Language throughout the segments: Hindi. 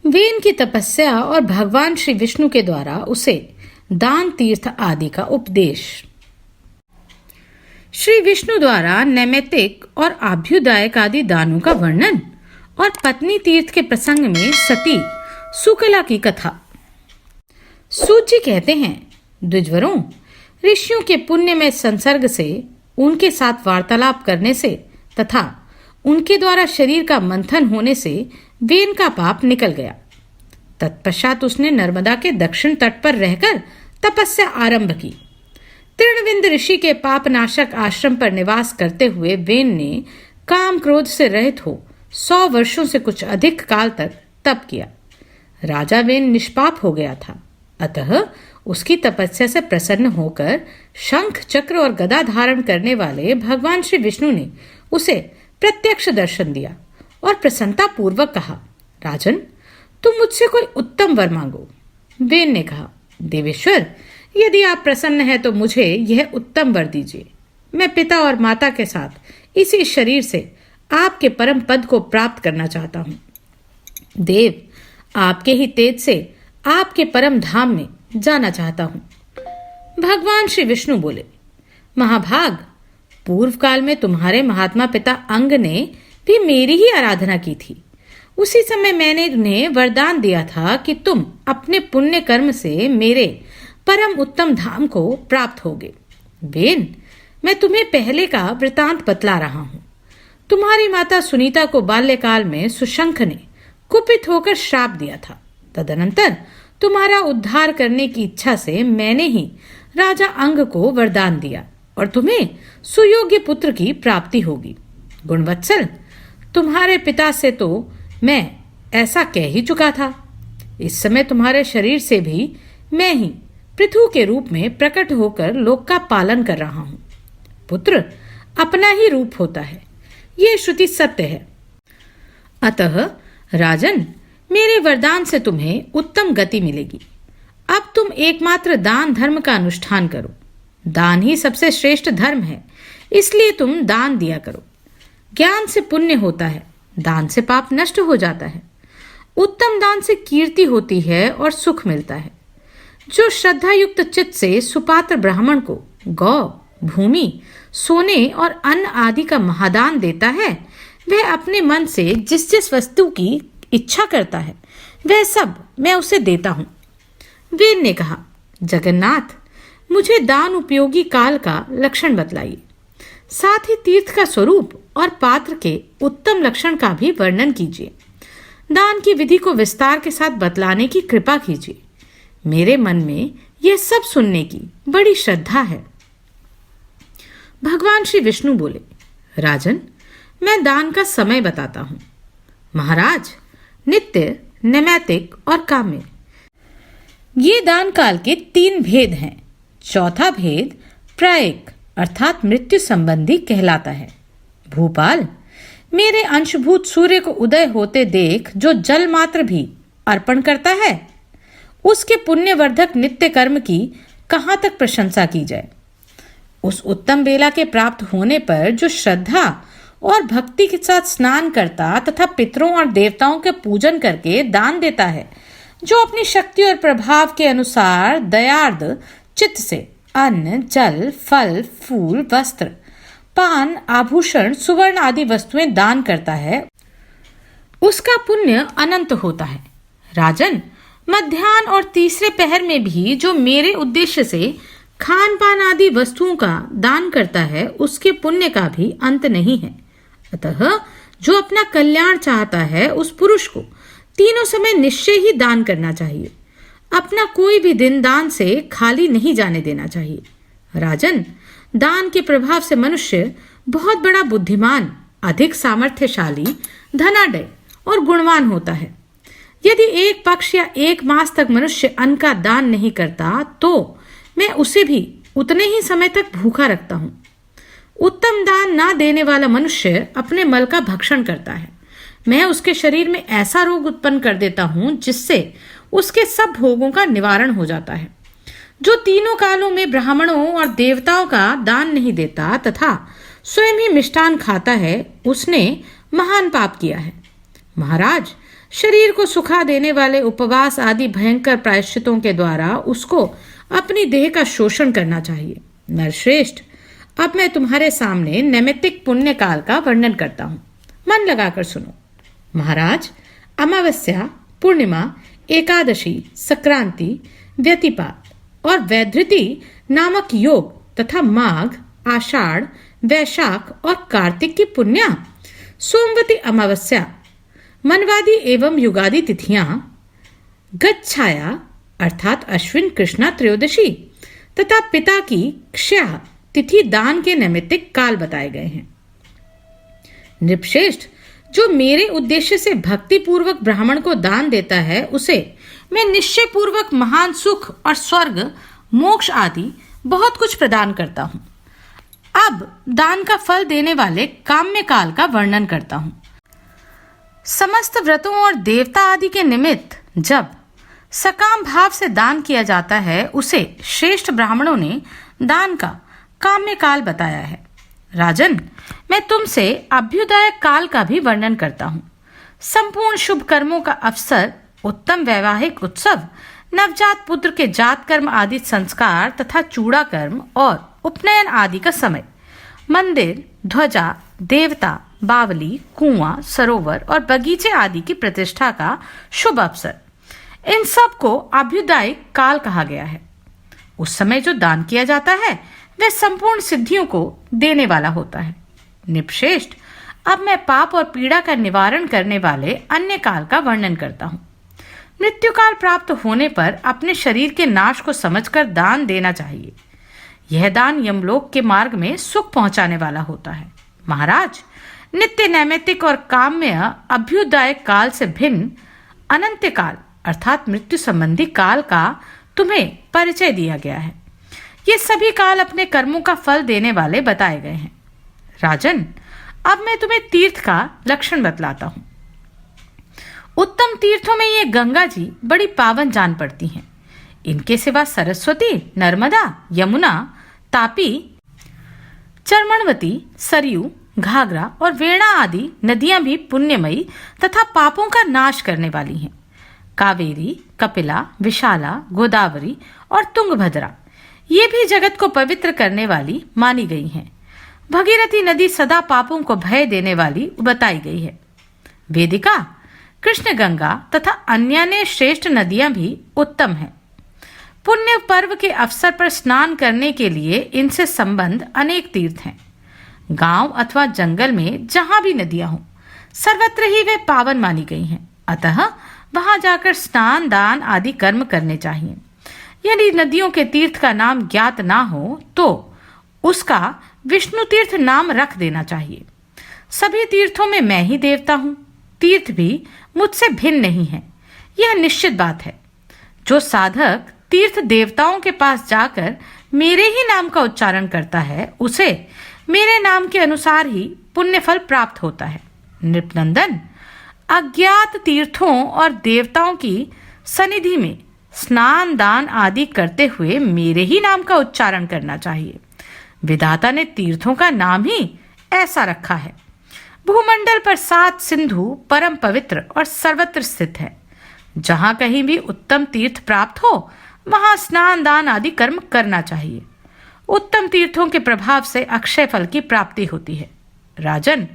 वेन की तपस्या और भगवान श्री विष्णु के द्वारा उसे दान तीर्थ आदि का उपदेश। श्री विष्णु द्वारा नैमित्तिक और आभ्युदायक आदि दानों का वर्णन और पत्नी तीर्थ के प्रसंग में सती सुकला की कथा। सूत जी कहते हैं, द्विजवरों, ऋषियों के पुण्य में संसर्ग से, उनके साथ वार्तालाप करने से तथा उनके द्वारा शरीर का मंथन होने से वेन का पाप निकल गया। तत्पश्चात उसने नर्मदा के दक्षिण तट पर रहकर तपस्या आरंभ की। तृणविंद ऋषि के पाप नाशक आश्रम पर निवास करते हुए वेन ने काम क्रोध से रहित हो 100 वर्षों से कुछ अधिक काल तक तप किया। राजा वेन निष्पाप हो गया था, अतः उसकी तपस्या से प्रसन्न होकर शंख चक्र और गदा धारण करने वाले भगवान श्री विष्णु ने उसे प्रत्यक्ष दर्शन दिया और प्रसन्नता पूर्वक कहा, राजन, तुम मुझसे कोई उत्तम वर मांगो। वेन ने कहा, देवेश्वर, यदि आप प्रसन्न हैं तो मुझे यह उत्तम वर दीजिए। मैं पिता और माता के साथ इसी शरीर से आपके परम पद को प्राप्त करना चाहता हूं। देव, आपके ही तेज से आपके परम धाम में जाना चाहता हूं। भगवान श्री विष्णु बोले, महाभाग, पूर्व काल में तुम्हारे महात्मा पिता अंग ने भी मेरी ही आराधना की थी। उसी समय मैंने उन्हें वरदान दिया था कि तुम अपने पुण्य कर्म से मेरे परम उत्तम धाम को प्राप्त होगे। वेन, मैं तुम्हें पहले का वृतांत बतला रहा हूं। तुम्हारी माता सुनीता को बाल्यकाल में सुशंख ने कुपित होकर श्राप दिया था। तदनंतर तुम्हारा उद्धार करने की इच्छा से मैंने ही राजा अंग को वरदान दिया और तुम्हें सुयोग्य पुत्र की प्राप्ति होगी। गुणवत्सल, तुम्हारे पिता से तो मैं ऐसा कह ही चुका था। इस समय तुम्हारे शरीर से भी मैं ही पृथु के रूप में प्रकट होकर लोक का पालन कर रहा हूं। पुत्र अपना ही रूप होता है, यह श्रुति सत्य है। अतः राजन, मेरे वरदान से तुम्हें उत्तम गति मिलेगी। अब तुम एकमात्र दान धर्म का अनुष्ठान करो। दान ही सबसे श्रेष्ठ धर्म है, इसलिए तुम दान दिया करो। ज्ञान से पुण्य होता है, दान से पाप नष्ट हो जाता है। उत्तम दान से कीर्ति होती है और सुख मिलता है। जो श्रद्धा युक्त चित्त से सुपात्र ब्राह्मण को गौ, भूमि, सोने और अन्न आदि का महादान देता है, वह अपने मन से जिस जिस वस्तु की इच्छा करता है वह सब मैं उसे देता हूं। वेन ने कहा, जगन्नाथ, मुझे दान उपयोगी काल का लक्षण बतलाइए। साथ ही तीर्थ का स्वरूप और पात्र के उत्तम लक्षण का भी वर्णन कीजिए। दान की विधि को विस्तार के साथ बतलाने की कृपा कीजिए। मेरे मन में यह सब सुनने की बड़ी श्रद्धा है। भगवान श्री विष्णु बोले, राजन, मैं दान का समय बताता हूं। महाराज, नित्य, नैमित्तिक और काम्य, ये दान काल के 3 भेद हैं। चौथा भेद प्रायिक अर्थात मृत्यु संबंधी कहलाता है। भूपाल, मेरे अंशभूत सूर्य को उदय होते देख जो जल मात्र भी अर्पण करता है, उसके पुण्यवर्धक नित्य कर्म की कहां तक प्रशंसा की जाए। उस उत्तम बेला के प्राप्त होने पर जो श्रद्धा और भक्ति के साथ स्नान करता तथा पितरों और देवताओं के पूजन करके दान देता है, जो अपनी शक्ति और प्रभाव के अनुसार दयार्द चित्त से अन्न, जल, फल, फूल, वस्त्र, पान, आभूषण, सुवर्ण आदि वस्तुएं दान करता है, उसका पुण्य अनंत होता है। राजन, मध्याह्न और तीसरे पहर में भी जो मेरे उद्देश्य से खान पान आदि वस्तुओं का दान करता है, उसके पुण्य का भी अंत नहीं है। अतः जो अपना कल्याण चाहता है, उस पुरुष को तीनों समय निश्चय ही दान करना चाहिए। अपना कोई भी दिन दान से खाली नहीं जाने देना चाहिए। राजन, दान के प्रभाव से मनुष्य बहुत बड़ा बुद्धिमान, अधिक सामर्थ्यशाली, धनाढ्य और गुणवान होता है। यदि एक पक्ष या 1 मास तक मनुष्य अन्न का दान नहीं करता, तो मैं उसे भी उतने ही समय तक भूखा रखता हूं। उत्तम दान ना देने वाला मनुष्य अपने मल का भक्षण करता है। मैं उसके शरीर में ऐसा रोग उत्पन्न कर देता हूं जिससे उसके सब भोगों का निवारण हो जाता है। जो तीनों कालों में ब्राह्मणों और देवताओं का दान नहीं देता तथा स्वयं ही मिष्टान खाता है, उसने महान पाप किया है। महाराज, शरीर को सुखा देने वाले उपवास आदि भयंकर प्रायश्चितों के द्वारा उसको अपनी देह का शोषण करना चाहिए। नरश्रेष्ठ, अब मैं तुम्हारे सामने नैमित्तिक पुण्य काल का वर्णन करता हूँ। मन लगाकर सुनो। महाराज, अमावस्या, पूर्णिमा, एकादशी, संक्रांति, व्यतिपात और वैधृति नामक योग तथा माघ, आषाढ़, वैशाख और कार्तिक की पुण्या, सोमवती अमावस्या, मनवादी एवं युगादि तिथियां, गच्छाया अर्थात अश्विन कृष्णा त्रयोदशी तथा पिता की क्षया तिथि दान के नैमित्तिक काल बताए गए हैं। नृपश्रेष्ठ, जो मेरे उद्देश्य से भक्ति पूर्वक ब्राह्मण को दान देता है उसे मैं निश्चय पूर्वक महान सुख और स्वर्ग, मोक्ष आदि बहुत कुछ प्रदान करता हूं। अब दान का फल देने वाले काम्य काल का वर्णन करता हूं। समस्त व्रतों और देवता आदि के निमित्त जब सकाम भाव से दान किया जाता है उसे श्रेष्ठ ब्राह्मणों ने दान का काम्य काल बताया है। राजन, मैं तुमसे अभ्युदय काल का भी वर्णन करता हूँ। संपूर्ण शुभ कर्मों का अवसर, उत्तम वैवाहिक उत्सव, नवजात पुत्र के जात कर्म आदि संस्कार तथा चूड़ा कर्म और उपनयन आदि का समय, मंदिर, ध्वजा, देवता, बावली, कुआं, सरोवर और बगीचे आदि की प्रतिष्ठा का शुभ अवसर, इन सब को अभ्युदय काल कहा गया है। उस समय जो दान किया जाता है वह संपूर्ण सिद्धियों को देने वाला होता है। निपश्रेष्ठ, अब मैं पाप और पीड़ा का निवारण करने वाले अन्य काल का वर्णन करता हूँ। मृत्यु काल प्राप्त होने पर अपने शरीर के नाश को समझकर दान देना चाहिए। यह दान यमलोक के मार्ग में सुख पहुंचाने वाला होता है। महाराज, नित्य नैमित्तिक और काम्य अभ्युदय काल से भिन्न अनंत काल अर्थात मृत्यु संबंधी काल का तुम्हें परिचय दिया गया है। ये सभी काल अपने कर्मों का फल देने वाले बताए गए हैं। राजन, अब मैं तुम्हें तीर्थ का लक्षण बतलाता हूँ। उत्तम तीर्थों में ये गंगा जी बड़ी पावन जान पड़ती हैं। इनके सिवा सरस्वती, नर्मदा, यमुना, तापी, चर्मणवती, सरयू, घाघरा और वेणा आदि नदियां भी पुण्यमयी तथा पापों का नाश करने वाली हैं। कावेरी, कपिला, विशाला, गोदावरी और तुंगभद्रा ये भी जगत को पवित्र करने वाली मानी गई हैं। भगीरथी नदी सदा पापों को भय देने वाली बताई गई है। वेदिका, कृष्ण गंगा तथा अन्य श्रेष्ठ नदियां भी उत्तम हैं। पुण्य पर्व के अवसर पर स्नान करने के लिए इनसे संबंध अनेक तीर्थ हैं। गांव अथवा जंगल में जहां भी नदियां हों, सर्वत्र ही वे पावन मानी गई हैं। अतः वहां जाकर स्नान, दान आदि कर्म करने चाहिए। यदि नदियों के तीर्थ का नाम ज्ञात ना हो तो उसका विष्णु तीर्थ नाम रख देना चाहिए। सभी तीर्थों में मैं ही देवता हूं। तीर्थ भी मुझसे भिन्न नहीं है, यह निश्चित बात है। जो साधक तीर्थ देवताओं के पास जाकर मेरे ही नाम का उच्चारण करता है उसे मेरे नाम के अनुसार ही पुण्य फल प्राप्त होता है। नृपनंदन, अज्ञात तीर्थों और देवताओं की सनिधि में स्नान, दान आदि करते हुए मेरे ही नाम का उच्चारण करना चाहिए। विधाता ने तीर्थों का नाम ही ऐसा रखा है। भूमंडल पर 7 सिंधु परम पवित्र और सर्वत्र स्थित है। जहां कहीं भी उत्तम तीर्थ प्राप्त हो वहां स्नान, दान आदि कर्म करना चाहिए। उत्तम तीर्थों के प्रभाव से अक्षय फल की प्राप्ति होती है। राजन,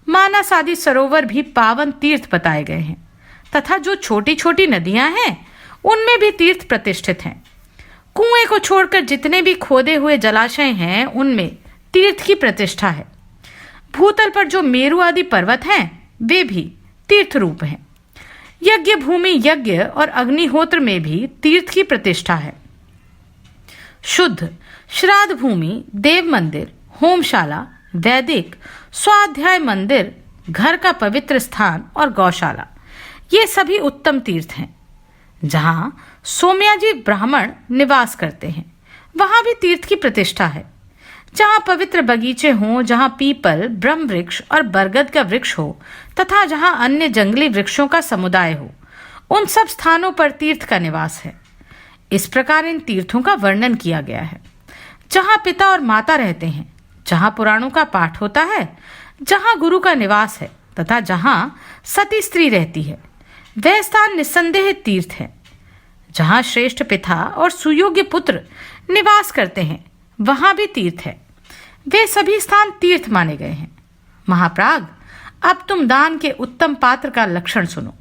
मानस आदि सरोवर भी पावन तीर्थ बताए गए हैं तथा जो छोटी छोटी नदियां हैं उनमें भी तीर्थ प्रतिष्ठित हैं। कुएं को छोड़कर जितने भी खोदे हुए जलाशय हैं उनमें तीर्थ की प्रतिष्ठा है। भूतल पर जो मेरु आदि पर्वत हैं वे भी तीर्थ रूप हैं। यज्ञ भूमि, यज्ञ और अग्निहोत्र में भी तीर्थ की प्रतिष्ठा है। शुद्ध श्राद्ध भूमि, देव मंदिर, होमशाला, वैदिक स्वाध्याय मंदिर, घर का पवित्र स्थान और गौशाला ये सभी उत्तम तीर्थ हैं। जहां सोमयाजी ब्राह्मण निवास करते हैं वहां भी तीर्थ की प्रतिष्ठा है। जहां पवित्र बगीचे हों, जहां पीपल, ब्रह्म वृक्ष और बरगद का वृक्ष हो तथा जहां अन्य जंगली वृक्षों का समुदाय हो, उन सब स्थानों पर तीर्थ का निवास है। इस प्रकार इन तीर्थों का वर्णन किया गया है। जहां पिता और माता रहते हैं, जहां पुराणों का पाठ होता है, जहां गुरु का निवास है तथा जहां सती स्त्री रहती है, वह स्थान निस्संदेह तीर्थ है। जहां श्रेष्ठ पिता और सुयोग्य पुत्र निवास करते हैं, वहां भी तीर्थ है। वे सभी स्थान तीर्थ माने गए हैं। महाप्राग, अब तुम दान के उत्तम पात्र का लक्षण सुनो।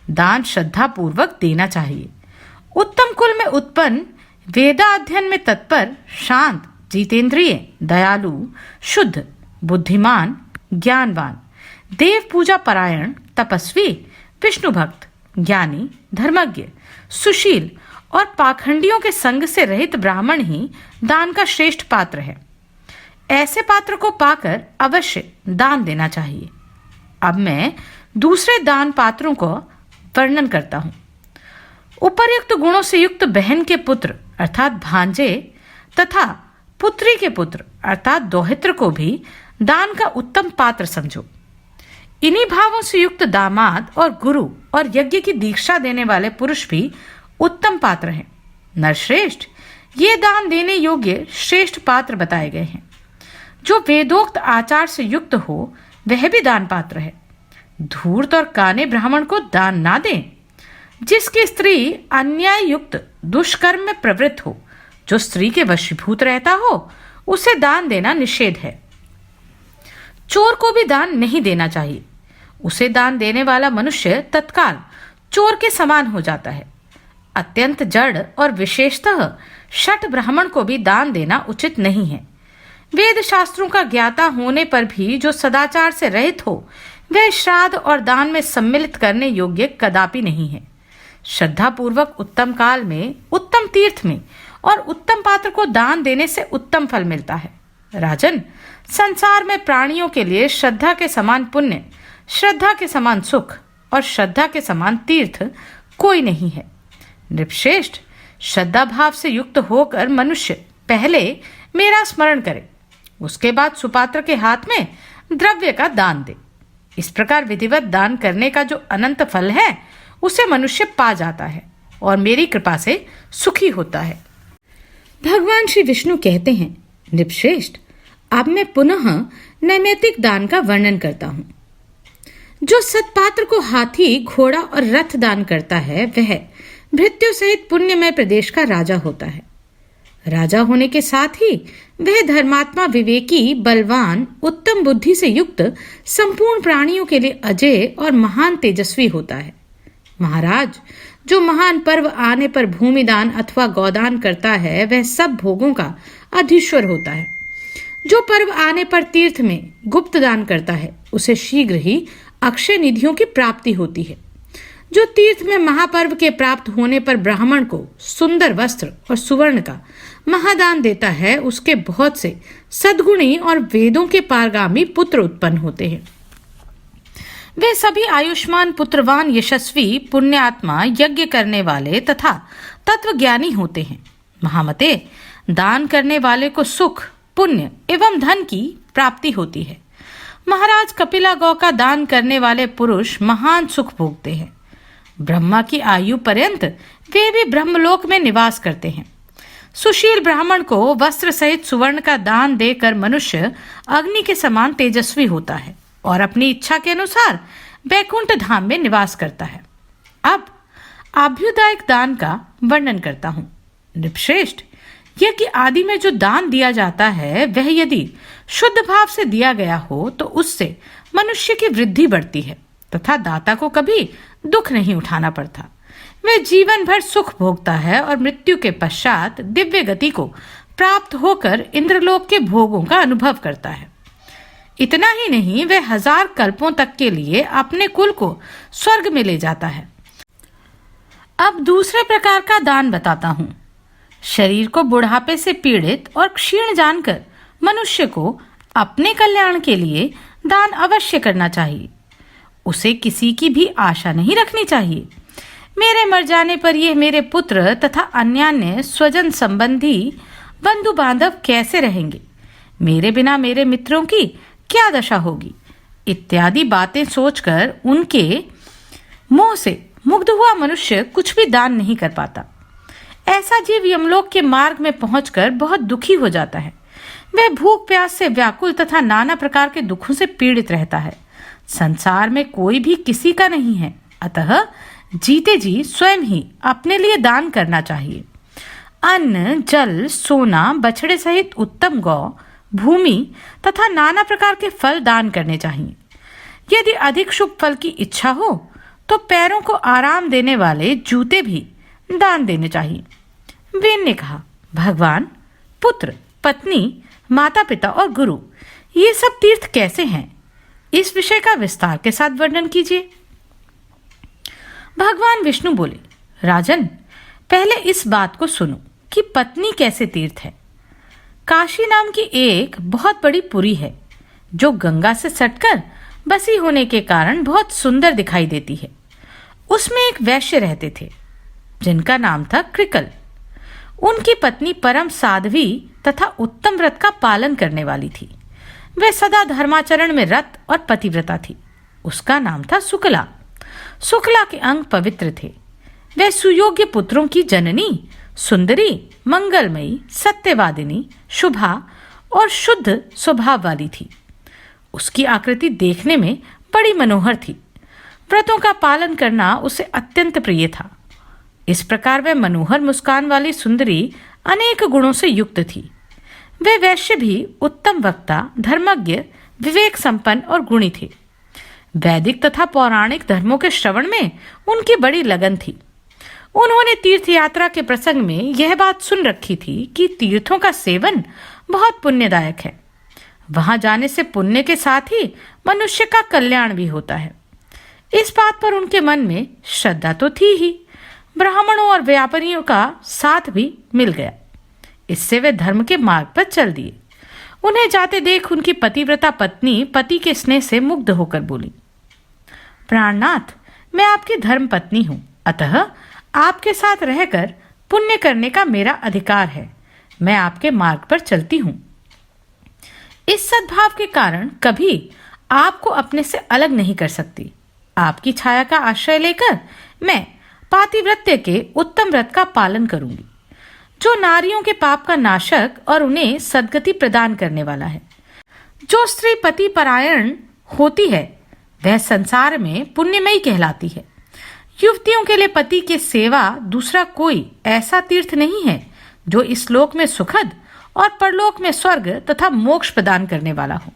दान श्रद्धा पूर्वक देना चाहिए। उत्तम कुल में उत्पन्न, वेदाध्ययन में तत्पर, शांत, जितेंद्रिय, दयालु, शुद्ध, बुद्धिमान, ज्ञानवान, देव पूजा परायण, तपस्वी, विष्णु भक्त, ज्ञानी, धर्मज्ञ, सुशील और पाखंडियों के संग से रहित ब्राह्मण ही दान का श्रेष्ठ पात्र है। ऐसे पात्र को पाकर अवश्य दान देना चाहिए। अब मैं दूसरे दान पात्रों को वर्णन करता हूं। उपर्युक्त गुणों से युक्त बहन के पुत्र अर्थात भांजे तथा पुत्री के पुत्र अर्थात दोहित्र को भी दान का उत्तम पात्र समझो। इन्हीं भावों से युक्त दामाद और गुरु और यज्ञ की दीक्षा देने वाले पुरुष भी उत्तम पात्र हैं। नरश्रेष्ठ, ये दान देने योग्य श्रेष्ठ पात्र बताए गए हैं। जो वेदोक्त आचार से युक्त हो वह भी दान पात्र है। धूर्त और काने ब्राह्मण को दान ना दें। जिसकी स्त्री अन्याय युक्त दुष्कर्म में प्रवृत्त हो, जो स्त्री के वशीभूत रहता हो, उसे दान देना निषेध है। चोर को भी दान नहीं देना चाहिए। उसे दान देने वाला मनुष्य तत्काल चोर के समान हो जाता है। अत्यंत जड़ और विशेषतः शठ ब्राह्मण को भी दान देना उचित नहीं है। वेद शास्त्रों का ज्ञाता होने पर भी जो सदाचार से रहित हो, वह श्राद्ध और दान में सम्मिलित करने योग्य कदापि नहीं है। श्रद्धा पूर्वक उत्तम काल में, उत्तम तीर्थ में और उत्तम पात्र को दान देने से उत्तम फल मिलता है। राजन, संसार में प्राणियों के लिए श्रद्धा के समान पुण्य, श्रद्धा के समान सुख और श्रद्धा के समान तीर्थ कोई नहीं है। नृपश्रेष्ठ, श्रद्धा भाव से युक्त होकर मनुष्य पहले मेरा स्मरण करे, उसके बाद सुपात्र के हाथ में द्रव्य का दान दे। इस प्रकार विधिवत दान करने का जो अनंत फल है, उसे मनुष्य पा जाता है और मेरी कृपा से सुखी होता है। भगवान श्री विष्णु कहते हैं, नृपश्रेष्ठ, अब मैं पुनः नैमित्तिक दान का वर्णन करता हूं। जो सत्पात्र को हाथी, घोड़ा और रथ दान करता है, वह भृत्यों सहित पुण्यमय प्रदेश का राजा होता है। राजा होने के साथ ही वह धर्मात्मा, विवेकी, बलवान, उत्तम बुद्धि से युक्त, संपूर्ण प्राणियों के लिए अजय और महान तेजस्वी होता है। महाराज, जो महान पर्व आने पर भूमिदान अथवा गौदान करता है, वह सब भोगों का अधीश्वर होता है। जो पर्व आने पर तीर्थ में गुप्त दान करता है, उसे शीघ्र ही अक्षय निधियों की प्राप्ति होती है। जो तीर्थ में महापर्व के प्राप्त होने पर ब्राह्मण को सुंदर वस्त्र और सुवर्ण का महादान देता है, उसके बहुत से सद्गुणी और वेदों के पारगामी पुत्र उत्पन्न होते हैं। वे सभी आयुष्मान, पुत्रवान, यशस्वी, पुण्यात्मा, यज्ञ करने वाले तथा तत्वज्ञानी होते हैं। महामते, दान करने वाले को सुख, पुण्य एवं धन की प्राप्ति होती है। महाराज, कपिला गौ का दान करने वाले पुरुष महान सुख भोगते हैं। ब्रह्मा की आयु पर्यंत वे भी ब्रह्मलोक में निवास करते हैं। सुशील ब्राह्मण को वस्त्र सहित सुवर्ण का दान देकर मनुष्य अग्नि के समान तेजस्वी होता है और अपनी इच्छा के अनुसार वैकुंठ धाम में निवास करता है। अब आभ्युदायक दान का वर्णन करता हूं। नृपश्रेष्ठ, यज्ञ आदि में जो दान दिया जाता है, वह यदि शुद्ध भाव से दिया गया हो तो उससे मनुष्य की वृद्धि बढ़ती है तथा दाता को कभी दुख नहीं उठाना पड़ता। वह जीवन भर सुख भोगता है और मृत्यु के पश्चात दिव्य गति को प्राप्त होकर इंद्रलोक के भोगों का अनुभव करता है। इतना ही नहीं, वह 1000 कल्पों तक के लिए अपने कुल को स्वर्ग में ले जाता है। अब दूसरे प्रकार का दान बताता हूं। शरीर को बुढ़ापे से पीड़ित और क्षीण जानकर मनुष्य को अपने कल्याण के लिए दान अवश्य करना चाहिए। उसे किसी की भी आशा नहीं रखनी चाहिए। मेरे मर जाने पर यह मेरे पुत्र तथा अन्यान्य स्वजन संबंधी बंधु बांधव कैसे रहेंगे, मेरे बिना मेरे मित्रों की क्या दशा होगी, इत्यादि बातें सोचकर उनके मोह से मुग्ध हुआ मनुष्य कुछ भी दान नहीं कर पाता। ऐसा जीव यमलोक के मार्ग में पहुंचकर बहुत दुखी हो जाता है। वह भूख प्यास से व्याकुल तथा नाना प्रकार के दुखों से पीड़ित रहता है। संसार में कोई भी किसी का नहीं है, अतः जीते जी स्वयं ही अपने लिए दान करना चाहिए। अन्न, जल, सोना, बछड़े सहित उत्तम गौ, भूमि तथा नाना प्रकार के फल दान करने चाहिए। यदि अधिक शुभ फल की इच्छा हो तो पैरों को आराम देने वाले जूते भी दान देने चाहिए। वेन ने कहा, भगवान, पुत्र, पत्नी, माता पिता और गुरु, ये सब तीर्थ कैसे हैं? इस विषय का विस्तार के साथ वर्णन कीजिए। भगवान विष्णु बोले, राजन, पहले इस बात को सुनो कि पत्नी कैसे तीर्थ है। काशी नाम की एक बहुत बड़ी पुरी है जो गंगा से सटकर बसी होने के कारण बहुत सुंदर दिखाई देती है। उसमें एक वैश्य रहते थे जिनका नाम था कृकल। उनकी पत्नी परम साध्वी तथा उत्तम व्रत का पालन करने वाली थी। वे सदा धर्माचरण में रत और पतिव्रता थी। उसका नाम था सुकला। सुकला के अंग पवित्र थे। वह सुयोग्य पुत्रों की जननी, सुंदरी, मंगलमयी, सत्यवादिनी, शुभा और शुद्ध स्वभाव वाली थी। उसकी आकृति देखने में बड़ी मनोहर थी। व्रतों का पालन करना उसे अत्यंत प्रिय था। इस प्रकार वह मनोहर मुस्कान वाली सुंदरी अनेक गुणों से युक्त थी। वे वैश्य भी उत्तम वक्ता, धर्मज्ञ, विवेक संपन्न और गुणी थे। वैदिक तथा पौराणिक धर्मों के श्रवण में उनकी बड़ी लगन थी। उन्होंने तीर्थ यात्रा के प्रसंग में यह बात सुन रखी थी कि तीर्थों का सेवन बहुत पुण्यदायक है। वहां जाने से पुण्य के साथ ही मनुष्य का कल्याण भी होता है। इस बात पर उनके मन में श्रद्धा तो थी ही, ब्राह्मणों और व्यापारियों का साथ भी मिल गया। इससे वे धर्म के मार्ग पर चल दिए। उन्हें जाते देख उनकी पतिव्रता पत्नी पति के स्नेह से मुग्ध होकर बोली, प्राणनाथ, मैं आपकी धर्म पत्नी हूं, अतः आपके साथ रहकर पुण्य करने का मेरा अधिकार है। मैं आपके मार्ग पर चलती हूं। इस सद्भाव के कारण कभी आपको अपने से अलग नहीं कर सकती। आपकी छाया का आश्रय लेकर मैं पातिव्रत्य के उत्तम व्रत का पालन करूंगी, जो नारियों के पाप का नाशक और उन्हें सद्गति प्रदान करने वाला है। जो स्त्री पति परायण होती है वह संसार में पुण्यमयी कहलाती है। युवतियों के लिए पति के सेवा दूसरा कोई ऐसा तीर्थ नहीं है जो इस लोक में सुखद और परलोक में स्वर्ग तथा मोक्ष प्रदान करने वाला हो।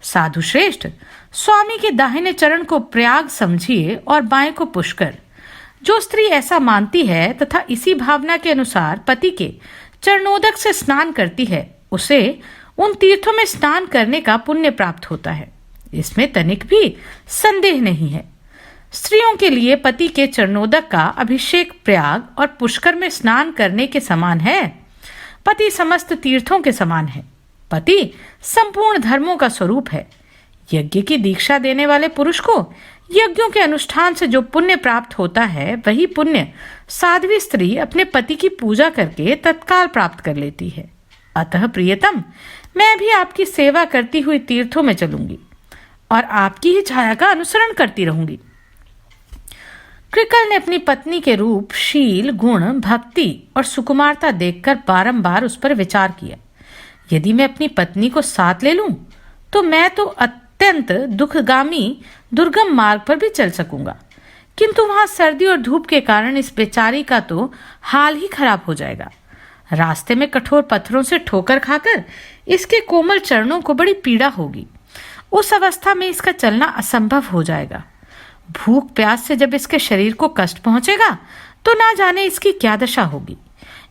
साधु श्रेष्ठ, स्वामी के दाहिने चरण को प्रयाग समझिए और बाएं को पुष्कर। जो स्त्री ऐसा मानती है तथा इसी भावना के अनुसार पति के चरणोदक से स्नान करती है, उसे उन तीर्थों में स्नान करने का पुण्य प्राप्त होता है। इसमें तनिक भी संदेह नहीं है। स्त्रियों के लिए पति के चरणोदक का अभिषेक प्रयाग और पुष्कर में स्नान करने के समान है। पति समस्त तीर्थों के समान है। पति संपूर्ण धर्मों का स्वरूप है। यज्ञ की दीक्षा देने वाले पुरुष को यज्ञों के अनुष्ठान से जो पुण्य प्राप्त होता है, वही पुण्य साध्वी स्त्री अपने पति की पूजा करके तत्काल प्राप्त कर लेती है। अतः प्रियतम, मैं भी आपकी सेवा करती हुई तीर्थों में चलूंगी और आपकी ही छाया का अनुसरण करती रहूंगी। कृकल ने अपनी पत्नी के रूप, शील, गुण, भक्ति और सुकुमारता देखकर बारंबार उस पर विचार किया। यदि मैं अपनी पत्नी को साथ ले लूं तो मैं तो अत्यंत दुखगामी दुर्गम मार्ग पर भी चल सकूंगा, किंतु वहां सर्दी और धूप के कारण इस बेचारी का तो हाल ही खराब हो जाएगा। रास्ते में कठोर पत्थरों से ठोकर खाकर इसके कोमल चरणों को बड़ी पीड़ा होगी। उस अवस्था में इसका चलना असंभव हो जाएगा। भूख प्यास से जब इसके शरीर को कष्ट पहुंचेगा तो ना जाने इसकी क्या दशा होगी।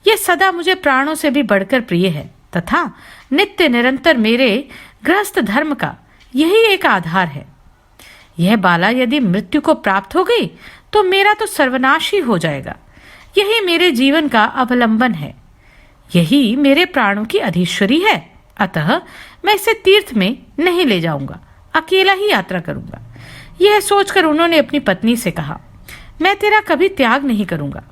यह सदा मुझे प्राणों से भी बढ़कर प्रिय है तथा नित्य निरंतर मेरे गृहस्थ धर्म का यही एक आधार है। यह बाला यदि मृत्यु को प्राप्त हो गई तो मेरा तो सर्वनाश ही हो जाएगा। यही मेरे जीवन का अवलंबन है। यही मेरे प्राणों की अधीश्वरी है। अतः मैं इसे तीर्थ में नहीं ले जाऊंगा, अकेला ही यात्रा करूंगा। यह सोचकर उन्होंने अपनी पत्नी से कहा, मैं तेरा कभी त्याग नहीं करूंगा।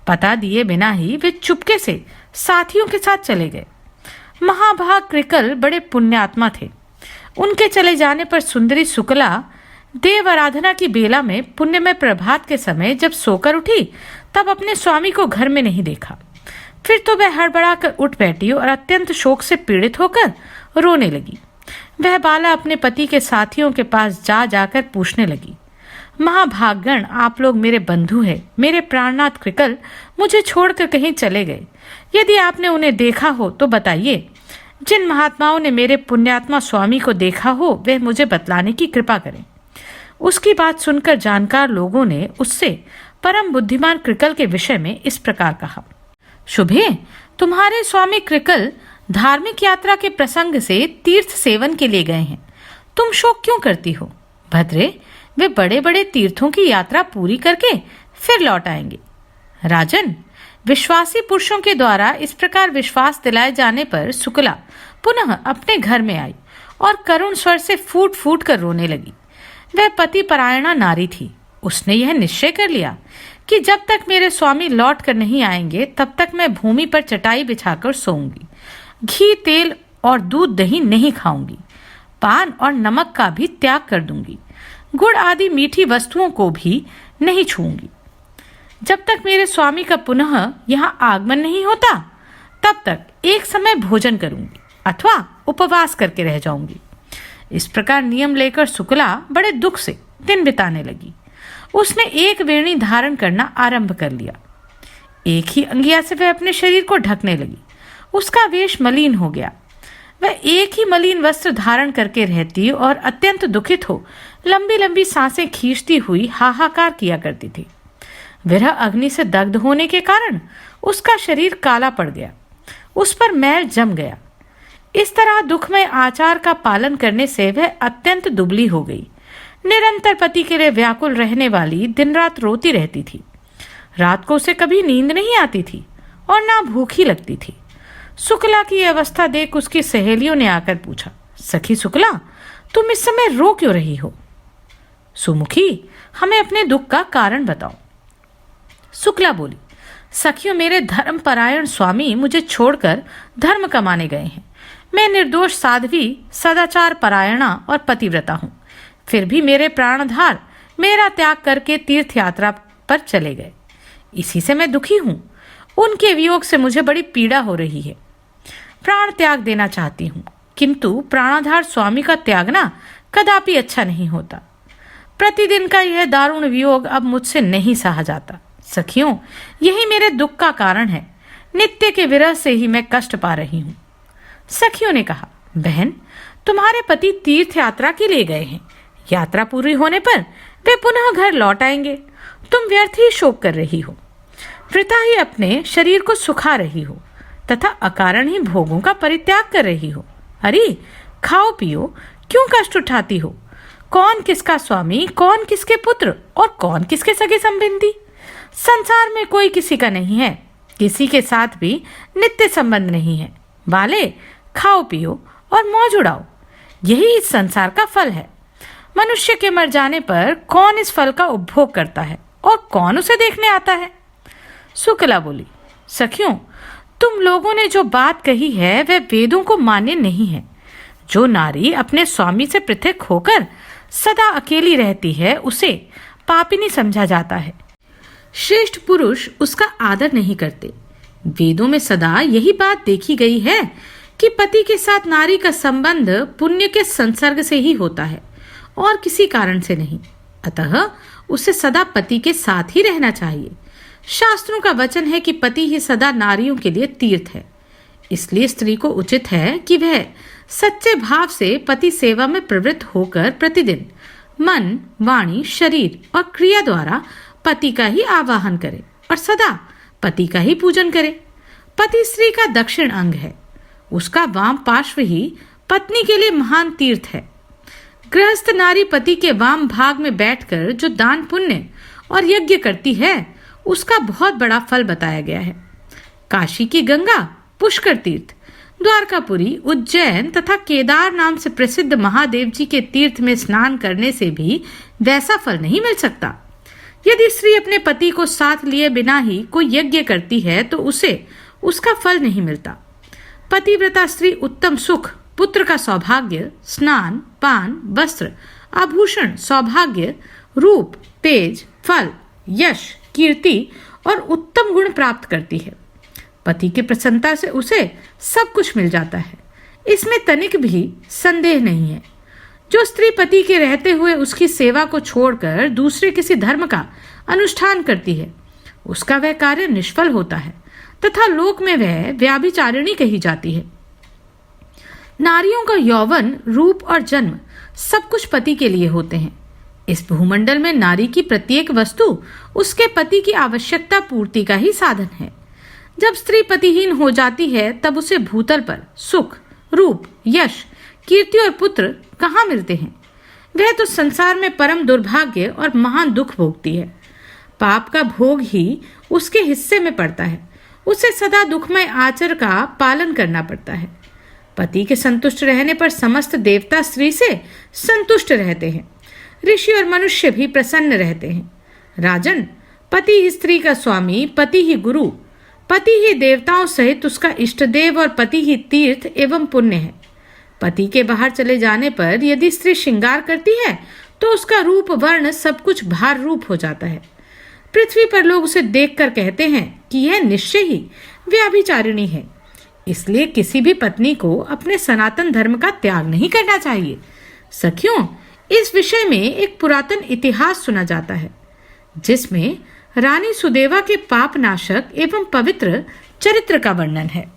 पता दिए बिना ही वे चुपके से साथियों के साथ चले गए। महाभाग कृकल बड़े पुण्यात्मा थे। उनके चले जाने पर सुंदरी शुक्ला देव आराधना की बेला में पुण्य में प्रभात के समय जब सोकर उठी तब अपने स्वामी को घर में नहीं देखा। फिर तो वह हड़बड़ाकर उठ बैठी और अत्यंत शोक से पीड़ित होकर रोने लगी। वह बाला अपने पति के साथियों के पास जा जाकर पूछने लगी, महाभागगण, आप लोग मेरे बंधु हैं। मेरे प्राणनाथ कृकल मुझे छोड़कर कहीं चले गए। यदि आपने उन्हें देखा हो तो बताइए। जिन महात्माओं ने मेरे पुण्यात्मा स्वामी को देखा हो वे मुझे बतलाने की कृपा करें। उसकी बात सुनकर जानकार लोगों ने उससे परम बुद्धिमान कृकल के विषय में इस प्रकार कहा। शुभे, तुम्हारे स्वामी कृकल धार्मिक यात्रा के प्रसंग से तीर्थ सेवन के लिए गए हैं। तुम शोक क्यों करती हो? भद्रे, वे बड़े बड़े तीर्थों की यात्रा पूरी करके फिर लौट आएंगे। राजन, विश्वासी पुरुषों के द्वारा इस प्रकार विश्वास दिलाए जाने पर शुक्ला पुनः अपने घर में आई और करुण स्वर से फूट फूट कर रोने लगी। वह पति परायणा नारी थी। उसने यह निश्चय कर लिया कि जब तक मेरे स्वामी लौट कर नहीं आएंगे तब तक मैं भूमि पर चटाई बिछाकर सोऊंगी। घी, तेल और दूध दही नहीं खाऊंगी। पान और नमक का भी त्याग कर दूंगी। गुड़ आदि मीठी वस्तुओं को भी नहीं छूंगी। जब तक मेरे स्वामी का पुनः यहाँ आगमन नहीं होता तब तक एक समय भोजन करूंगी अथवा उपवास करके रह जाऊंगी। इस प्रकार नियम लेकर शुक्ला बड़े दुख से दिन बिताने लगी। उसने एक वेणी धारण करना आरंभ कर लिया। एक ही अंगिया से वह अपने शरीर को ढकने लगी। उसका वेश मलिन हो गया। वह एक ही मलिन वस्त्र धारण करके रहती और अत्यंत दुखित हो लंबी लंबी सांसें खींचती हुई हाहाकार किया करती थी। विरह अग्नि से दग्ध होने के कारण उसका शरीर काला पड़ गया। उस पर मैल जम गया। इस तरह दुखमय आचार का पालन करने से वह अत्यंत दुबली हो गई। निरंतर पति के लिए व्याकुल रहने वाली दिन रात रोती रहती थी। रात को उसे कभी नींद नहीं आती थी और ना भूखी लगती थी। शुक्ला की अवस्था देख उसकी सहेलियों ने आकर पूछा, सखी शुक्ला, तुम इस समय रो क्यों रही हो? सुमुखी, हमें अपने दुख का कारण बताओ। शुक्ला बोली, सखियों, मेरे धर्मपरायण स्वामी मुझे छोड़कर धर्म कमाने गए हैं। मैं निर्दोष साध्वी, सदाचार परायणा और पतिव्रता हूँ। फिर भी मेरे प्राणधार मेरा त्याग करके तीर्थ यात्रा पर चले गए। इसी से मैं दुखी हूँ। उनके वियोग से मुझे बड़ी पीड़ा हो रही है। प्राण त्याग देना चाहती हूँ, किंतु प्राणाधार स्वामी का त्यागना कदापि अच्छा नहीं होता। प्रतिदिन का यह दारुण वियोग अब मुझसे नहीं सहा जाता। सखियों, यही मेरे दुख का कारण है। नित्य के विरह से ही मैं कष्ट पा रही हूँ। सखियों ने कहा, बहन, तुम्हारे पति तीर्थ यात्रा के लिए गए हैं। यात्रा पूरी होने पर वे पुनः घर लौट आएंगे। तुम व्यर्थ ही शोक कर रही हो। वृथा ही अपने शरीर को सुखा रही हो तथा अकारण ही भोगों का परित्याग कर रही हो। अरे, खाओ पियो, क्यों कष्ट उठाती हो? कौन किसका स्वामी, कौन किसके पुत्र और कौन किसके सगे संबंधी? संसार में कोई किसी का नहीं है। किसी के साथ भी नित्य संबंध नहीं है। बाले, खाओ पियो और मौज उड़ाओ। यही इस संसार का फल है। मनुष्य के मर जाने पर कौन इस फल का उपभोग करता है और कौन उसे देखने आता है? शुक्ला बोली, सखियों, तुम लोगों ने जो बात कही है वह वेदों को मान्य नहीं है। जो नारी अपने स्वामी से पृथक होकर सदा अकेली रहती है उसे पापिनी समझा जाता है। श्रेष्ठ पुरुष उसका आदर नहीं करते। वेदों में सदा यही बात देखी गई है कि पति के साथ नारी का संबंध पुण्य के संसर्ग से ही होता है और किसी कारण से नहीं। अतः उसे सदा पति के साथ ही रहना चाहिए। शास्त्रों का वचन है कि पति ही सदा नारियों के लिए तीर्थ है। इसलिए स्त्री को उचित है कि वह सच्चे भाव से पति सेवा में प्रवृत्त होकर प्रतिदिन मन, वाणी, शरीर और क्रिया द्वारा पति का ही आवाहन करे और सदा पति का ही पूजन करे। पति स्त्री का दक्षिण अंग है। उसका वाम पार्श्व ही पत्नी के लिए महान तीर्थ है। गृहस्थ नारी पति के वाम भाग में बैठकर जो दान पुण्य और यज्ञ करती है उसका बहुत बड़ा फल बताया गया है। काशी की गंगा, पुष्कर तीर्थ, द्वारकापुरी, उज्जैन तथा केदार नाम से प्रसिद्ध महादेव जी के तीर्थ में स्नान करने से भी वैसा फल नहीं मिल सकता। यदि स्त्री अपने पति को साथ लिए बिना ही कोई यज्ञ करती है तो उसे उसका फल नहीं मिलता। पतिव्रता स्त्री उत्तम सुख, पुत्र का सौभाग्य, स्नान, पान, वस्त्र, आभूषण, सौभाग्य, रूप, तेज, फल, यश, कीर्ति और उत्तम गुण प्राप्त करती है। पति की प्रसन्नता से उसे सब कुछ मिल जाता है। इसमें तनिक भी संदेह नहीं है। जो स्त्री पति के रहते हुए उसकी सेवा को छोड़कर दूसरे किसी धर्म का अनुष्ठान करती है, उसका वह कार्य निष्फल होता है तथा लोक में वह व्याभिचारिणी कही जाती है। नारियों का यौवन, रूप और जन्म सब कुछ पति के लिए होते हैं। इस भूमंडल में नारी की प्रत्येक वस्तु उसके पति की आवश्यकता पूर्ति का ही साधन है। जब स्त्री पतिहीन हो जाती है तब उसे भूतल पर सुख, रूप, यश, कीर्ति और पुत्र कहाँ मिलते हैं। वह तो संसार में परम दुर्भाग्य और महान दुख भोगती है। पाप का भोग ही उसके हिस्से में पड़ता है। उसे सदा दुखमय आचर का पालन करना पड़ता है। पति के संतुष्ट रहने पर समस्त देवता स्त्री से संतुष्ट रहते हैं। ऋषि और मनुष्य भी प्रसन्न रहते हैं। राजन, पति ही स्त्री का स्वामी, पति ही गुरु, पति ही देवताओं सहित उसका इष्ट देव और पति ही तीर्थ एवं पुण्य है। पति के बाहर चले जाने पर यदि स्त्री श्रृंगार करती है तो उसका रूप, वर्ण सब कुछ भार रूप हो जाता है। पृथ्वी पर लोग उसे देखकर कहते हैं कि यह निश्चय ही व्याभिचारिणी है। इसलिए किसी भी पत्नी को अपने सनातन धर्म का त्याग नहीं करना चाहिए। सखियों, इस विषय में एक पुरातन इतिहास सुना जाता है जिसमें रानी सुदेवा के पाप नाशक एवं पवित्र चरित्र का वर्णन है।